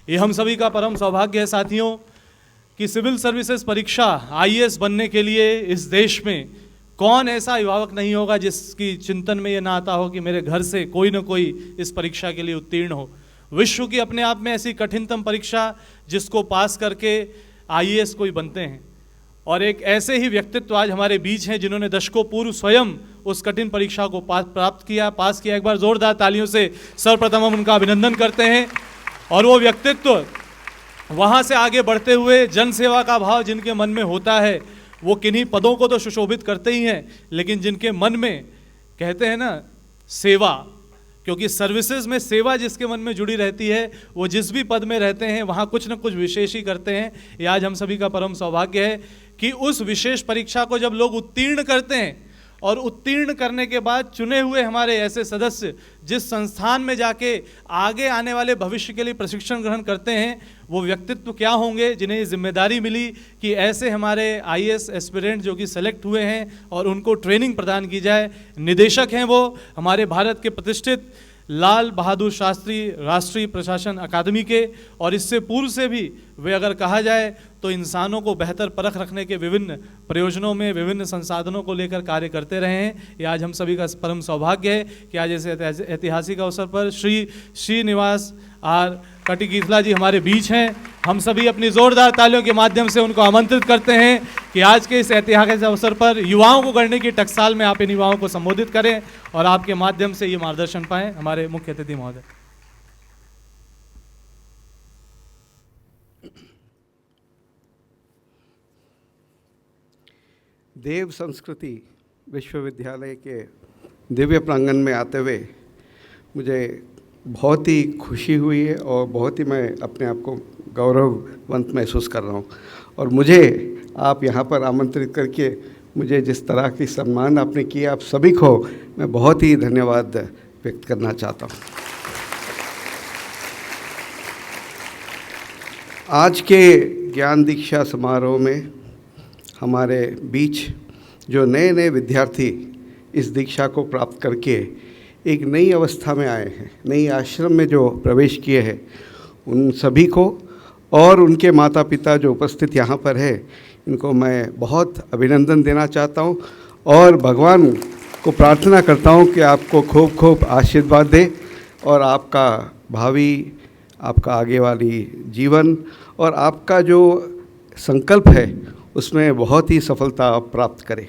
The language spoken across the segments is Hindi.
ये हम सभी का परम सौभाग्य है साथियों कि सिविल सर्विसेज परीक्षा आईएएस बनने के लिए इस देश में कौन ऐसा अभिभावक नहीं होगा जिसकी चिंतन में ये ना आता हो कि मेरे घर से कोई ना कोई इस परीक्षा के लिए उत्तीर्ण हो। विश्व की अपने आप में ऐसी कठिनतम परीक्षा जिसको पास करके आईएएस कोई बनते हैं, और एक ऐसे ही व्यक्तित्व आज हमारे बीच हैं जिन्होंने दशकों पूर्व स्वयं उस कठिन परीक्षा को पास किया। एक बार जोरदार तालियों से सर्वप्रथम हम उनका अभिनंदन करते हैं। और वो व्यक्तित्व वहाँ से आगे बढ़ते हुए जन सेवा का भाव जिनके मन में होता है, वो किन्हीं पदों को तो सुशोभित करते ही हैं, लेकिन जिनके मन में कहते हैं ना सेवा, क्योंकि सर्विसेज में सेवा जिसके मन में जुड़ी रहती है वो जिस भी पद में रहते हैं वहाँ कुछ न कुछ विशेष ही करते हैं। ये आज हम सभी का परम सौभाग्य है कि उस विशेष परीक्षा को जब लोग उत्तीर्ण करते हैं और उत्तीर्ण करने के बाद चुने हुए हमारे ऐसे सदस्य जिस संस्थान में जाके आगे आने वाले भविष्य के लिए प्रशिक्षण ग्रहण करते हैं, वो व्यक्तित्व क्या होंगे जिन्हें ये जिम्मेदारी मिली कि ऐसे हमारे आईएएस एस्पिरेंट जो कि सेलेक्ट हुए हैं और उनको ट्रेनिंग प्रदान की जाए। निदेशक हैं वो हमारे भारत के प्रतिष्ठित लाल बहादुर शास्त्री राष्ट्रीय प्रशासन अकादमी के, और इससे पूर्व से भी वे अगर कहा जाए तो इंसानों को बेहतर परख रखने के विभिन्न प्रयोजनों में विभिन्न संसाधनों को लेकर कार्य करते रहे हैं। ये आज हम सभी का परम सौभाग्य है कि आज ऐसे ऐतिहासिक अवसर पर श्री श्रीनिवास आर कटिगीथला जी हमारे बीच हैं। हम सभी अपनी जोरदार तालियों के माध्यम से उनको आमंत्रित करते हैं कि आज के इस ऐतिहासिक अवसर पर युवाओं को गढ़ने की टकसाल में आप इन युवाओं को संबोधित करें और आपके माध्यम से ये मार्गदर्शन पाएं। हमारे मुख्य अतिथि महोदय। देव संस्कृति विश्वविद्यालय के दिव्य प्रांगण में आते हुए मुझे बहुत ही खुशी हुई है और बहुत ही मैं अपने आप को गौरववंत महसूस कर रहा हूँ। और मुझे आप यहाँ पर आमंत्रित करके मुझे जिस तरह की सम्मान आपने किया, आप सभी को मैं बहुत ही धन्यवाद व्यक्त करना चाहता हूँ। आज के ज्ञान दीक्षा समारोह में हमारे बीच जो नए नए विद्यार्थी इस दीक्षा को प्राप्त करके एक नई अवस्था में आए हैं, नई आश्रम में जो प्रवेश किए हैं, उन सभी को और उनके माता पिता जो उपस्थित यहाँ पर है, इनको मैं बहुत अभिनंदन देना चाहता हूँ और भगवान को प्रार्थना करता हूँ कि आपको खूब खूब आशीर्वाद दे और आपका भावी, आपका आगे वाली जीवन और आपका जो संकल्प है उसमें बहुत ही सफलता आप प्राप्त करें।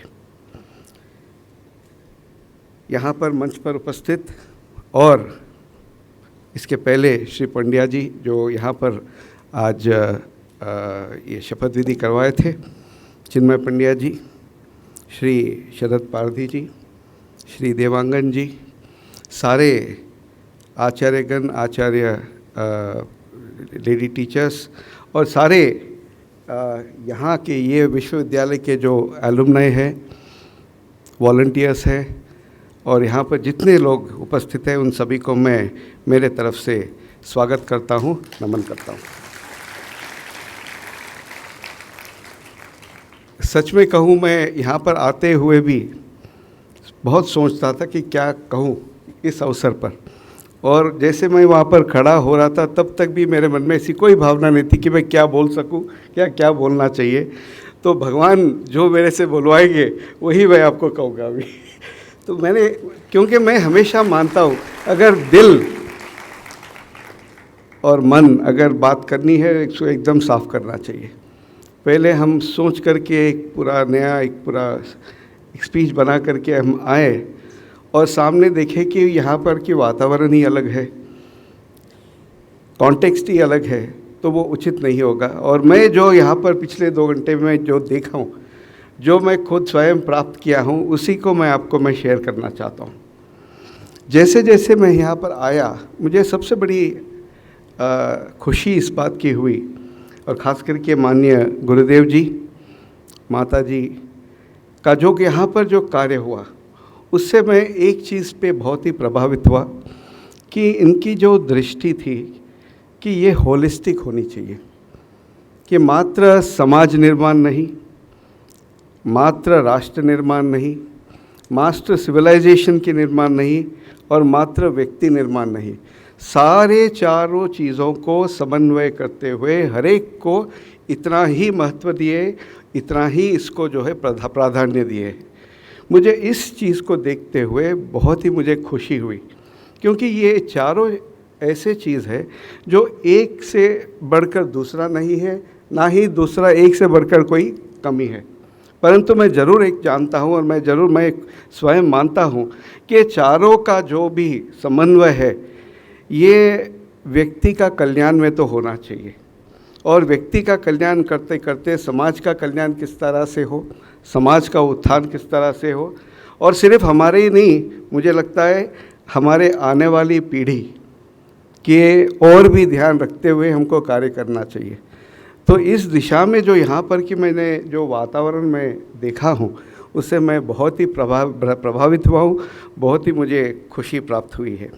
यहाँ पर मंच पर उपस्थित और इसके पहले श्री पंड्या जी जो यहाँ पर आज ये शपथ विधि करवाए थे, चिन्मय पंड्या जी, श्री शरद पारधी जी, श्री देवांगन जी, सारे आचार्यगण, आचार्य लेडी टीचर्स और सारे यहाँ के ये विश्वविद्यालय के जो एलुमनाई हैं, वॉलंटियर्स हैं और यहाँ पर जितने लोग उपस्थित हैं, उन सभी को मैं मेरे तरफ से स्वागत करता हूँ, नमन करता हूँ। सच में कहूँ, मैं यहाँ पर आते हुए भी बहुत सोचता था कि क्या कहूँ इस अवसर पर, और जैसे मैं वहाँ पर खड़ा हो रहा था तब तक भी मेरे मन में ऐसी कोई भावना नहीं थी कि मैं क्या बोल सकूँ, क्या बोलना चाहिए। तो भगवान जो मेरे से बुलवाएंगे वही मैं आपको कहूँगा अभी। तो मैंने, क्योंकि मैं हमेशा मानता हूँ अगर दिल और मन अगर बात करनी है इसको एकदम साफ करना चाहिए। पहले हम सोच करके एक पूरा स्पीच बना करके हम आए और सामने देखें कि यहाँ पर की वातावरण ही अलग है, कॉन्टेक्स्ट ही अलग है, तो वो उचित नहीं होगा। और मैं जो यहाँ पर पिछले 2 घंटे में जो देखा हूँ, जो मैं खुद स्वयं प्राप्त किया हूँ, उसी को मैं शेयर करना चाहता हूँ। जैसे जैसे मैं यहाँ पर आया, मुझे सबसे बड़ी खुशी इस बात की हुई, और ख़ास करके माननीय गुरुदेव जी, माता जी का जो कि यहाँ पर जो कार्य हुआ, उससे मैं एक चीज़ पे बहुत ही प्रभावित हुआ कि इनकी जो दृष्टि थी कि ये होलिस्टिक होनी चाहिए, कि मात्र समाज निर्माण नहीं, मात्र राष्ट्र निर्माण नहीं, मात्र सिविलाइजेशन के निर्माण नहीं और मात्र व्यक्ति निर्माण नहीं, सारे चारों चीज़ों को समन्वय करते हुए हर एक को इतना ही महत्व दिए, इतना ही इसको जो है प्राधान्य दिए। मुझे इस चीज़ को देखते हुए बहुत ही मुझे खुशी हुई, क्योंकि ये चारों ऐसे चीज़ है जो एक से बढ़कर दूसरा नहीं है, ना ही दूसरा एक से बढ़कर कोई कमी है। परंतु मैं ज़रूर एक जानता हूँ और मैं स्वयं मानता हूँ कि चारों का जो भी समन्वय है ये व्यक्ति का कल्याण में तो होना चाहिए, और व्यक्ति का कल्याण करते करते समाज का कल्याण किस तरह से हो, समाज का उत्थान किस तरह से हो, और सिर्फ हमारे ही नहीं, मुझे लगता है हमारे आने वाली पीढ़ी के और भी ध्यान रखते हुए हमको कार्य करना चाहिए। तो इस दिशा में जो यहाँ पर कि मैंने जो वातावरण में देखा हूँ उससे मैं बहुत ही प्रभावित हुआ हूँ, बहुत ही मुझे खुशी प्राप्त हुई है।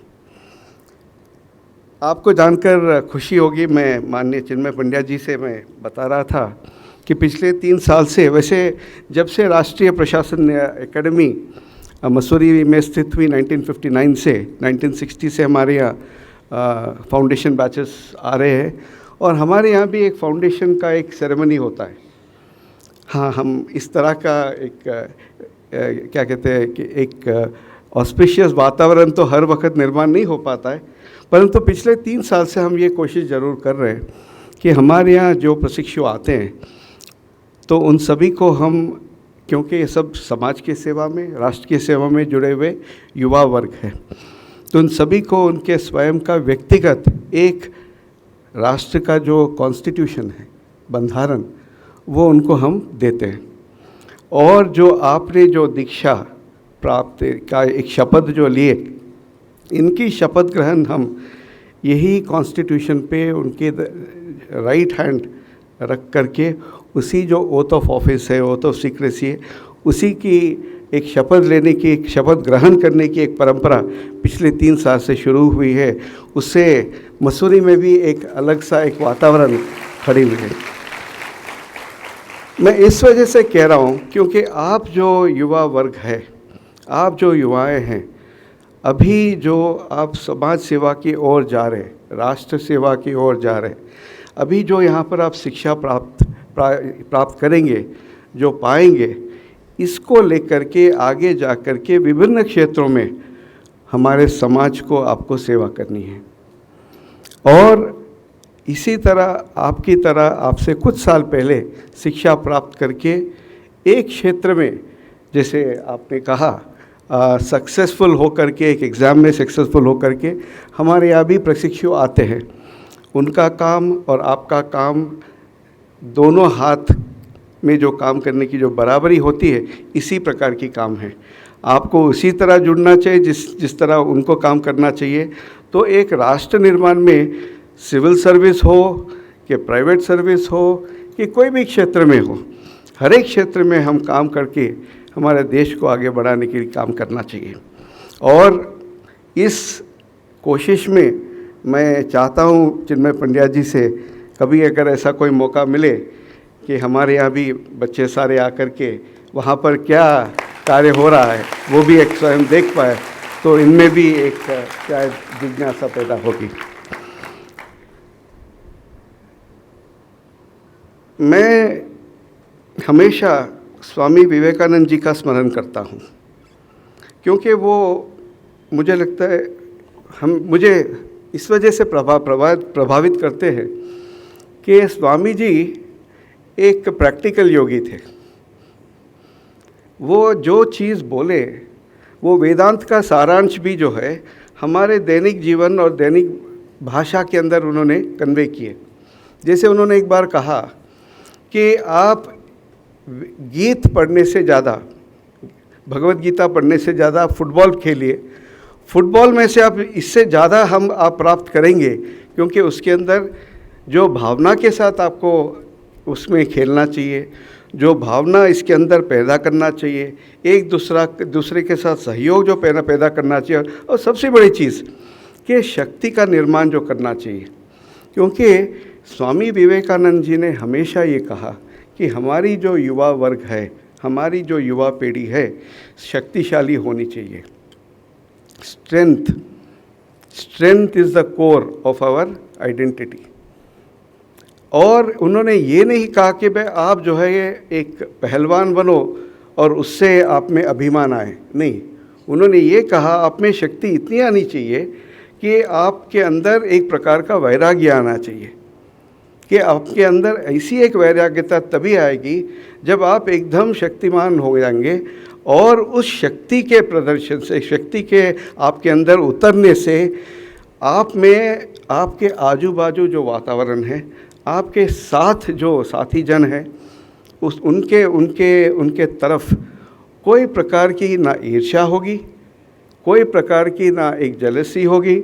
आपको जानकर खुशी होगी, मैं माननीय चिन्मय पंड्या जी से मैं बता रहा था कि पिछले 3 साल से, वैसे जब से राष्ट्रीय प्रशासन एकेडमी मसूरी में स्थित हुई 1959 से 1960 से हमारे यहाँ फाउंडेशन बैचेस आ रहे हैं, और हमारे यहाँ भी एक फाउंडेशन का एक सेरेमनी होता है। हाँ, हम इस तरह का एक क्या कहते हैं कि एक ऑस्पिशियस वातावरण तो हर वक्त निर्माण नहीं हो पाता है, परंतु पिछले 3 साल से हम ये कोशिश ज़रूर कर रहे हैं कि हमारे यहाँ जो प्रशिक्षु आते हैं तो उन सभी को हम, क्योंकि ये सब समाज की सेवा में, राष्ट्र की सेवा में जुड़े हुए युवा वर्ग है, तो उन सभी को उनके स्वयं का व्यक्तिगत एक राष्ट्र का जो कॉन्स्टिट्यूशन है, बंधारण, वो उनको हम देते हैं। और जो आपने जो दीक्षा प्राप्त का एक शपथ जो लिए, इनकी शपथ ग्रहण हम यही कॉन्स्टिट्यूशन पे उनके राइट हैंड रख करके, उसी जो ओथ ऑफ ऑफिस है, ओथ ऑफ सीक्रेसी है, उसी की एक शपथ लेने की, एक शपथ ग्रहण करने की एक परंपरा पिछले 3 साल से शुरू हुई है। उससे मसूरी में भी एक अलग सा एक वातावरण खड़ी हुई है। मैं इस वजह से कह रहा हूँ क्योंकि आप जो युवा वर्ग है, आप जो युवाएं हैं, अभी जो आप समाज सेवा की ओर जा रहे, राष्ट्र सेवा की ओर जा रहे, अभी जो यहाँ पर आप शिक्षा प्राप्त करेंगे, जो पाएंगे, इसको लेकर के आगे जा कर के विभिन्न क्षेत्रों में हमारे समाज को आपको सेवा करनी है। और इसी तरह आपकी तरह आपसे कुछ साल पहले शिक्षा प्राप्त करके एक क्षेत्र में, जैसे आपने कहा, सक्सेसफुल होकर के, एक एग्ज़ाम में सक्सेसफुल होकर के हमारे यहाँ भी प्रशिक्षु आते हैं। उनका काम और आपका काम, दोनों हाथ में जो काम करने की जो बराबरी होती है, इसी प्रकार की काम है। आपको उसी तरह जुड़ना चाहिए जिस तरह उनको काम करना चाहिए। तो एक राष्ट्र निर्माण में सिविल सर्विस हो कि प्राइवेट सर्विस हो कि कोई भी क्षेत्र में हो, हर एक क्षेत्र में हम काम करके हमारे देश को आगे बढ़ाने के लिए काम करना चाहिए। और इस कोशिश में मैं चाहता हूँ चिन्मय पंड्या जी से, कभी अगर ऐसा कोई मौका मिले कि हमारे यहाँ भी बच्चे सारे आकर के वहाँ पर क्या कार्य हो रहा है वो भी एक स्वयं देख पाए, तो इनमें भी एक शायद जिज्ञासा पैदा होगी। मैं हमेशा स्वामी विवेकानंद जी का स्मरण करता हूँ, क्योंकि वो मुझे लगता है मुझे इस वजह से प्रभावित करते हैं कि स्वामी जी एक प्रैक्टिकल योगी थे। वो जो चीज़ बोले, वो वेदांत का सारांश भी जो है हमारे दैनिक जीवन और दैनिक भाषा के अंदर उन्होंने कन्वे किए। जैसे उन्होंने एक बार कहा कि आप गीत पढ़ने से ज़्यादा, भगवत गीता पढ़ने से ज़्यादा फुटबॉल खेलिए। फुटबॉल में से आप इससे ज़्यादा आप प्राप्त करेंगे, क्योंकि उसके अंदर जो भावना के साथ आपको उसमें खेलना चाहिए, जो भावना इसके अंदर पैदा करना चाहिए, एक दूसरे के साथ सहयोग जो पैदा करना चाहिए, और सबसे बड़ी चीज़ कि शक्ति का निर्माण जो करना चाहिए। क्योंकि स्वामी विवेकानंद जी ने हमेशा ये कहा कि हमारी जो युवा वर्ग है, हमारी जो युवा पीढ़ी है, शक्तिशाली होनी चाहिए। Strength strength is the core of our identity. और उन्होंने ये नहीं कहा कि भाई आप जो है ये एक पहलवान बनो और उससे आप में अभिमान आए, नहीं, उन्होंने ये कहा आप में शक्ति इतनी आनी चाहिए कि आपके अंदर एक प्रकार का वैराग्य आना चाहिए, कि आपके अंदर ऐसी एक वैराग्यता तभी आएगी जब आप एकदम शक्तिमान हो जाएंगे और उस शक्ति के प्रदर्शन से, शक्ति के आपके अंदर उतरने से आप में, आपके आजू बाजू जो वातावरण है, आपके साथ जो साथी जन है, उस उनके उनके उनके तरफ कोई प्रकार की ना ईर्ष्या होगी, कोई प्रकार की ना एक जेलसी होगी,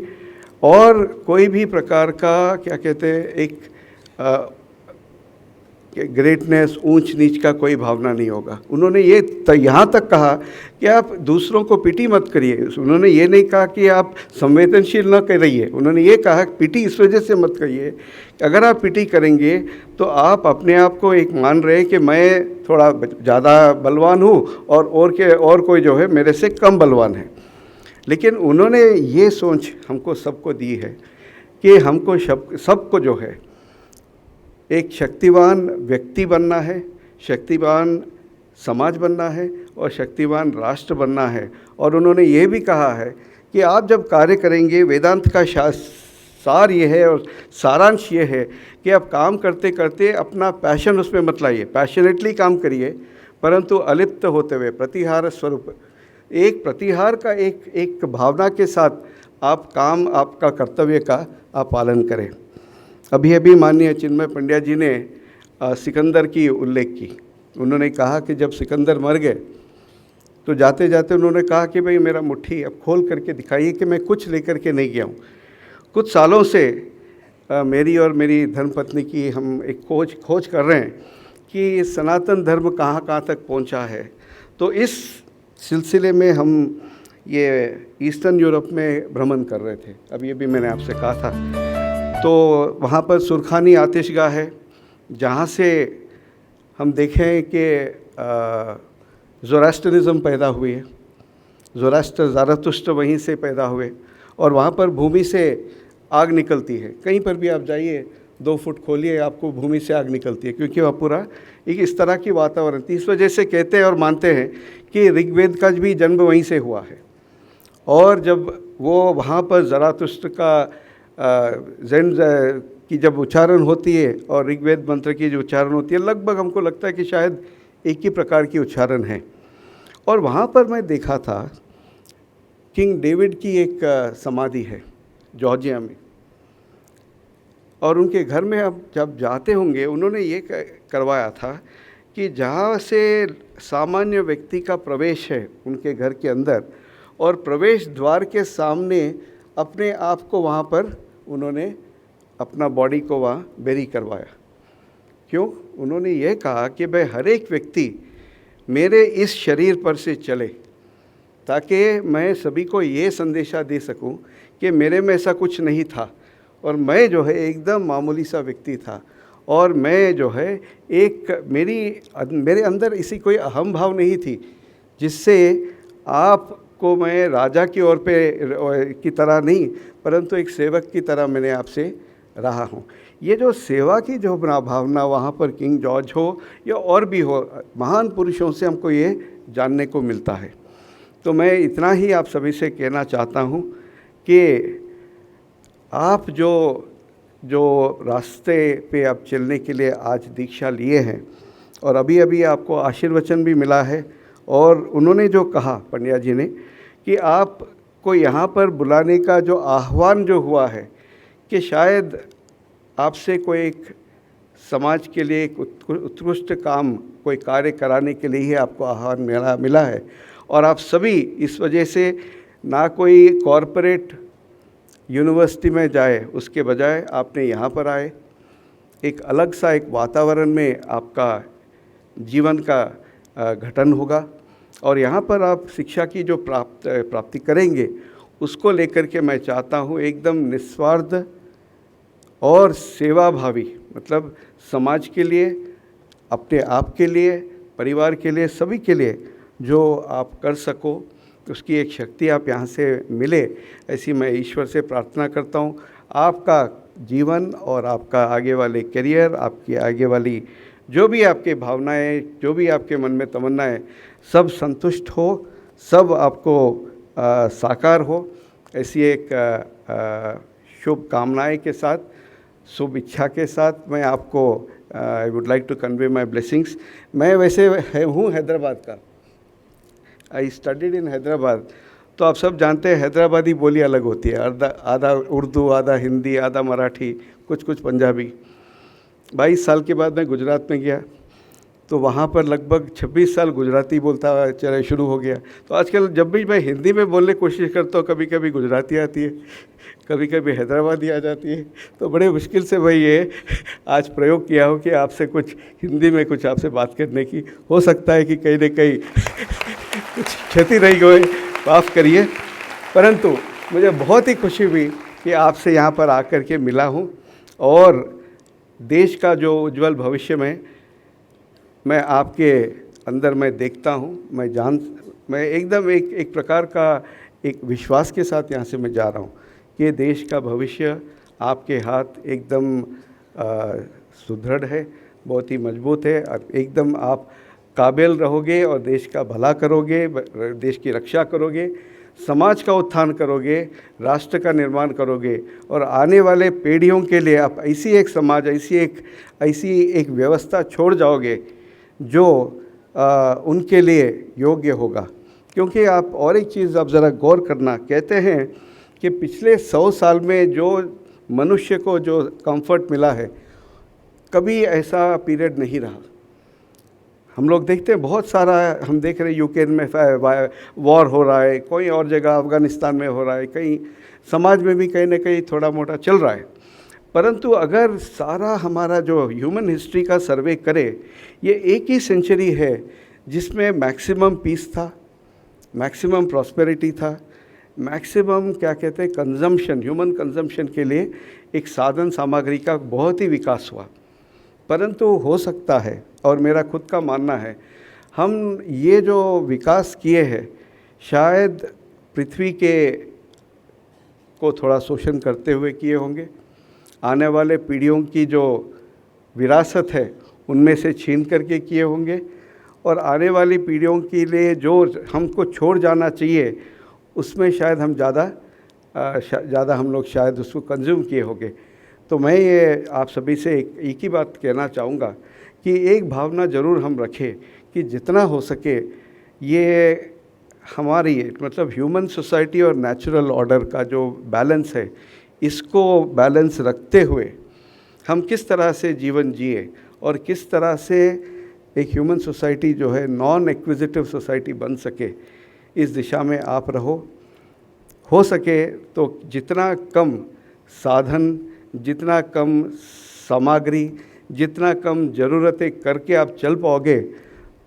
और कोई भी प्रकार का क्या कहते हैं एक ग्रेटनेस, ऊंच नीच का कोई भावना नहीं होगा। उन्होंने ये यहाँ तक कहा कि आप दूसरों को पिटी मत करिए। उन्होंने ये नहीं कहा कि आप संवेदनशील न करिए, उन्होंने ये कहा पिटी इस वजह से मत करिए, अगर आप पिटी करेंगे तो आप अपने आप को एक मान रहे कि मैं थोड़ा ज़्यादा बलवान हूँ और कोई जो है मेरे से कम बलवान है। लेकिन उन्होंने ये सोच हमको सबको दी है कि हमको सबको जो है एक शक्तिवान व्यक्ति बनना है, शक्तिवान समाज बनना है और शक्तिवान राष्ट्र बनना है। और उन्होंने ये भी कहा है कि आप जब कार्य करेंगे, वेदांत का सार ये है और सारांश ये है कि आप काम करते करते अपना पैशन उसमें मत लाइए, पैशनेटली काम करिए, परंतु अलिप्त होते हुए प्रतिहार स्वरूप, एक प्रतिहार का एक भावना के साथ आप काम, आपका कर्तव्य का आप पालन करें। अभी अभी माननीय चिन्मय पंड्या जी ने सिकंदर की उल्लेख की। उन्होंने कहा कि जब सिकंदर मर गए तो जाते जाते उन्होंने कहा कि भाई मेरा मुट्ठी अब खोल करके दिखाइए कि मैं कुछ लेकर के नहीं गया हूँ। कुछ सालों से मेरी और मेरी धर्मपत्नी की हम एक खोज कर रहे हैं कि सनातन धर्म कहाँ कहाँ तक पहुँचा है। तो इस सिलसिले में हम ये ईस्टर्न यूरोप में भ्रमण कर रहे थे, अब ये भी मैंने आपसे कहा था। तो वहाँ पर सुरखानी आतिशगाह है जहाँ से हम देखें कि ज़ोरास्ट्रिज्म पैदा हुई है, ज़ारथुस्त्र वहीं से पैदा हुए, और वहाँ पर भूमि से आग निकलती है। कहीं पर भी आप जाइए 2 फुट खोलिए आपको भूमि से आग निकलती है, क्योंकि वह पूरा एक इस तरह की वातावरण थी। इस वजह से कहते हैं और मानते हैं कि ऋग्वेद का भी जन्म वहीं से हुआ है। और जब वो वहाँ पर ज़रातुस्त्र का जैन की जब उच्चारण होती है और ऋग्वेद मंत्र की जो उच्चारण होती है, लगभग हमको लगता है कि शायद एक ही प्रकार की उच्चारण है। और वहाँ पर मैं देखा था किंग डेविड की एक समाधि है जॉर्जिया में, और उनके घर में आप जब जाते होंगे उन्होंने ये करवाया था कि जहाँ से सामान्य व्यक्ति का प्रवेश है उनके घर के अंदर, और प्रवेश द्वार के सामने अपने आप को वहाँ पर उन्होंने अपना बॉडी को वहाँ बेरी करवाया। क्यों? उन्होंने ये कहा कि भाई हर एक व्यक्ति मेरे इस शरीर पर से चले ताकि मैं सभी को ये संदेशा दे सकूं कि मेरे में ऐसा कुछ नहीं था और मैं जो है एकदम मामूली सा व्यक्ति था, और मैं जो है मेरे अंदर इसी कोई अहम भाव नहीं थी जिससे आपको मैं राजा की ओर पे की तरह नहीं परंतु एक सेवक की तरह मैंने आपसे रहा हूँ। ये जो सेवा की जो भावना वहाँ पर किंग जॉर्ज हो या और भी हो, महान पुरुषों से हमको ये जानने को मिलता है। तो मैं इतना ही आप सभी से कहना चाहता हूँ कि आप जो रास्ते पे आप चलने के लिए आज दीक्षा लिए हैं और अभी अभी आपको आशीर्वचन भी मिला है, और उन्होंने जो कहा पंड्या जी ने कि आपको यहाँ पर बुलाने का जो आह्वान जो हुआ है कि शायद आपसे कोई एक समाज के लिए एक उत्कृष्ट काम, कोई कार्य कराने के लिए ही आपको आह्वान मिला है। और आप सभी इस वजह से ना कोई कॉरपोरेट यूनिवर्सिटी में जाए, उसके बजाय आपने यहाँ पर आए, एक अलग सा एक वातावरण में आपका जीवन का गठन होगा और यहाँ पर आप शिक्षा की जो प्राप्ति करेंगे उसको लेकर के मैं चाहता हूँ एकदम निस्वार्थ और सेवाभावी, मतलब समाज के लिए, अपने आप के लिए, परिवार के लिए, सभी के लिए जो आप कर सको उसकी एक शक्ति आप यहाँ से मिले, ऐसी मैं ईश्वर से प्रार्थना करता हूँ। आपका जीवन और आपका आगे वाले करियर, आपकी आगे वाली जो भी आपके भावनाएं, जो भी आपके मन में तमन्नाएं, सब संतुष्ट हो, सब आपको साकार हो, ऐसी एक शुभ कामनाएं के साथ, शुभ इच्छा के साथ मैं आपको I would like to convey my blessings. मैं वैसे हूँ हैदराबाद का, आई स्टडीड इन हैदराबाद। तो आप सब जानते हैं हैदराबादी बोली अलग होती है, आधा उर्दू, आधा हिंदी, आधा मराठी, कुछ पंजाबी। 22 साल के बाद मैं गुजरात में गया, तो वहाँ पर लगभग 26 साल गुजराती बोलता चला शुरू हो गया। तो आजकल जब भी मैं हिंदी में बोलने की कोशिश करता हूँ, कभी कभी गुजराती आती है, कभी कभी हैदराबादी आ जाती है। तो बड़े मुश्किल से मैं ये आज प्रयोग किया हो कि आपसे कुछ हिंदी में कुछ आपसे बात करने की। हो सकता है कि कहीं न कहीं कुछ क्षति रही हो, माफ़ करिए, परंतु मुझे बहुत ही खुशी हुई कि आपसे यहाँ पर आकर के मिला हूँ। और देश का जो उज्जवल भविष्य में मैं आपके अंदर मैं देखता हूँ, मैं एकदम एक प्रकार का एक विश्वास के साथ यहाँ से मैं जा रहा हूँ कि देश का भविष्य आपके हाथ एकदम सुदृढ़ है, बहुत ही मजबूत है, और एकदम आप काबिल रहोगे और देश का भला करोगे, देश की रक्षा करोगे, समाज का उत्थान करोगे, राष्ट्र का निर्माण करोगे, और आने वाले पीढ़ियों के लिए आप ऐसी एक समाज, ऐसी एक व्यवस्था छोड़ जाओगे जो उनके लिए योग्य होगा। क्योंकि आप और एक चीज़ आप ज़रा गौर करना, कहते हैं कि पिछले 100 साल में जो मनुष्य को जो कंफर्ट मिला है, कभी ऐसा पीरियड नहीं रहा। हम लोग देखते हैं बहुत सारा, हम देख रहे हैं यूक्रेन में वॉर हो रहा है, कोई और जगह अफ़गानिस्तान में हो रहा है, कहीं समाज में भी कहीं ना कहीं थोड़ा मोटा चल रहा है। परंतु अगर सारा हमारा जो ह्यूमन हिस्ट्री का सर्वे करे, ये एक ही सेंचुरी है जिसमें मैक्सिमम पीस था, मैक्सिमम प्रॉस्पेरिटी था, मैक्सिमम क्या कहते हैं कंजम्पशन, ह्यूमन कंजम्पशन के लिए एक साधन सामग्री का बहुत ही विकास हुआ। परंतु हो सकता है, और मेरा खुद का मानना है, हम ये जो विकास किए हैं शायद पृथ्वी को थोड़ा शोषण करते हुए किए होंगे, आने वाले पीढ़ियों की जो विरासत है उनमें से छीन करके किए होंगे, और आने वाली पीढ़ियों के लिए जो हमको छोड़ जाना चाहिए उसमें शायद हम ज़्यादा हम लोग शायद उसको कंज्यूम किए होंगे। तो मैं ये आप सभी से एक ही बात कहना चाहूँगा कि एक भावना ज़रूर हम रखें कि जितना हो सके ये हमारी मतलब ह्यूमन सोसाइटी और नेचुरल ऑर्डर का जो बैलेंस है, इसको बैलेंस रखते हुए हम किस तरह से जीवन जिए और किस तरह से एक ह्यूमन सोसाइटी जो है नॉन एक्विजिटिव सोसाइटी बन सके, इस दिशा में आप रहो। हो सके तो जितना कम साधन, जितना कम सामग्री, जितना कम ज़रूरतें करके आप चल पाओगे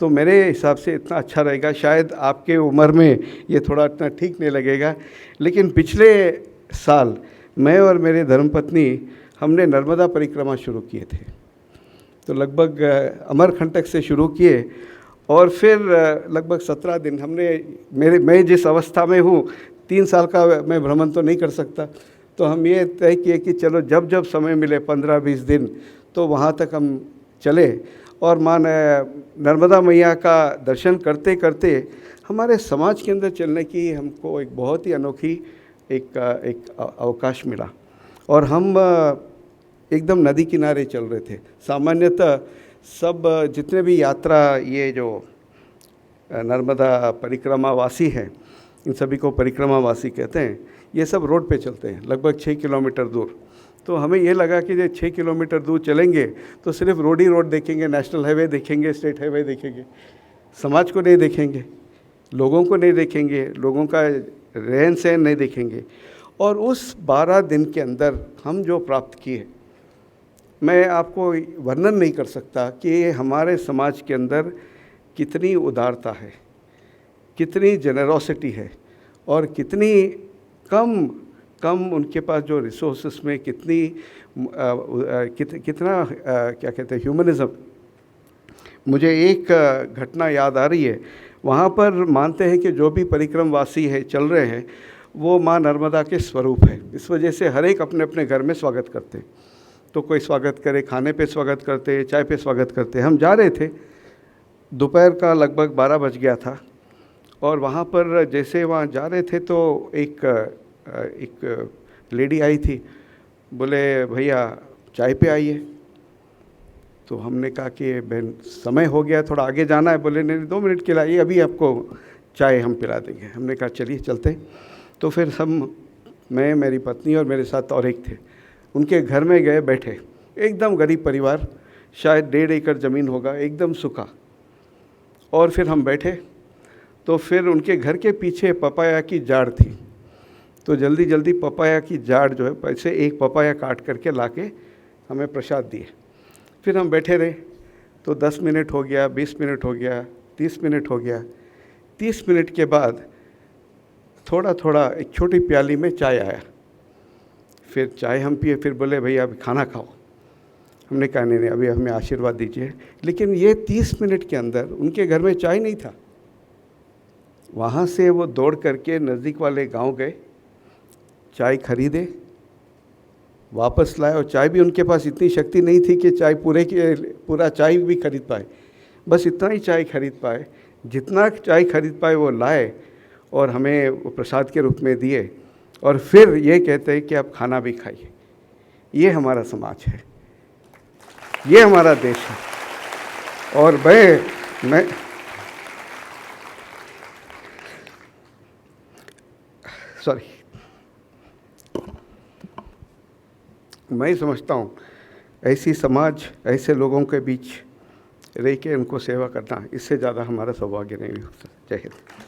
तो मेरे हिसाब से इतना अच्छा रहेगा। शायद आपके उम्र में ये थोड़ा इतना ठीक नहीं लगेगा, लेकिन पिछले साल मैं और मेरे धर्मपत्नी हमने नर्मदा परिक्रमा शुरू किए थे। तो लगभग अमरकंटक से शुरू किए और फिर लगभग 17 दिन हमने मैं जिस अवस्था में हूँ 3 साल का मैं भ्रमण तो नहीं कर सकता, तो हम ये तय किए कि चलो जब जब समय मिले 15-20 दिन तो वहाँ तक हम चले और माँ नर्मदा मैया का दर्शन करते करते हमारे समाज के अंदर चलने की हमको एक बहुत ही अनोखी एक अवकाश मिला। और हम एकदम नदी किनारे चल रहे थे। सामान्यतः सब जितने भी यात्रा ये जो नर्मदा परिक्रमा वासी हैं, इन सभी को परिक्रमा वासी कहते हैं, ये सब रोड पे चलते हैं लगभग 6 किलोमीटर दूर। तो हमें ये लगा कि ये 6 किलोमीटर दूर चलेंगे तो सिर्फ रोड ही रोड देखेंगे, नेशनल हाईवे देखेंगे, स्टेट हाईवे देखेंगे, समाज को नहीं देखेंगे, लोगों को नहीं देखेंगे, लोगों का रहन सहन नहीं देखेंगे। और उस 12 दिन के अंदर हम जो प्राप्त किए, मैं आपको वर्णन नहीं कर सकता कि हमारे समाज के अंदर कितनी उदारता है, कितनी जेनरोसिटी है और कितनी कम उनके पास जो रिसोर्सेस में कितना क्या कहते हैं ह्यूमनिज़्म। मुझे एक घटना याद आ रही है। वहाँ पर मानते हैं कि जो भी परिक्रमवासी है चल रहे हैं वो माँ नर्मदा के स्वरूप है। इस वजह से हर एक अपने अपने घर में स्वागत करते हैं। तो कोई स्वागत करे, खाने पे स्वागत करते, चाय पे स्वागत करते। हम जा रहे थे, दोपहर का लगभग 12 बज गया था, और वहाँ पर जैसे वहाँ जा रहे थे तो एक लेडी आई थी, बोले भैया चाय पे आइए। तो हमने कहा कि बहन समय हो गया, थोड़ा आगे जाना है। बोले नहीं 2 मिनट के लिए, अभी आपको चाय हम पिला देंगे। हमने कहा चलिए चलते। तो फिर सब, मैं, मेरी पत्नी और मेरे साथ और एक थे, उनके घर में गए, बैठे। एकदम गरीब परिवार, शायद 1.5 एकड़ ज़मीन होगा, एकदम सूखा। और फिर हम बैठे, तो फिर उनके घर के पीछे पपाया की झाड़ थी। तो जल्दी जल्दी पपाया की झाड़ जो है, पैसे एक पपाया काट करके लाके हमें प्रसाद दिए। फिर हम बैठे रहे, तो 10 मिनट हो गया, 20 मिनट हो गया, 30 मिनट हो गया। 30 मिनट के बाद थोड़ा थोड़ा एक छोटी प्याली में चाय आया। फिर चाय हम पिए, फिर बोले भैया अभी खाना खाओ। हमने कहा नहीं, अभी हमें आशीर्वाद दीजिए। लेकिन ये 30 मिनट के अंदर उनके घर में चाय नहीं था। वहाँ से वो दौड़ करके नज़दीक वाले गांव गए, चाय खरीदे, वापस लाए। और चाय भी उनके पास इतनी शक्ति नहीं थी कि चाय पूरा चाय भी खरीद पाए, बस इतना ही चाय खरीद पाए। जितना चाय खरीद पाए वो लाए और हमें वो प्रसाद के रूप में दिए। और फिर ये कहते हैं कि आप खाना भी खाइए। ये हमारा समाज है, ये हमारा देश है। और मैं मैं समझता हूँ ऐसी समाज, ऐसे लोगों के बीच रह के उनको सेवा करना, इससे ज़्यादा हमारा सौभाग्य नहीं हो सकता। जय हिंद।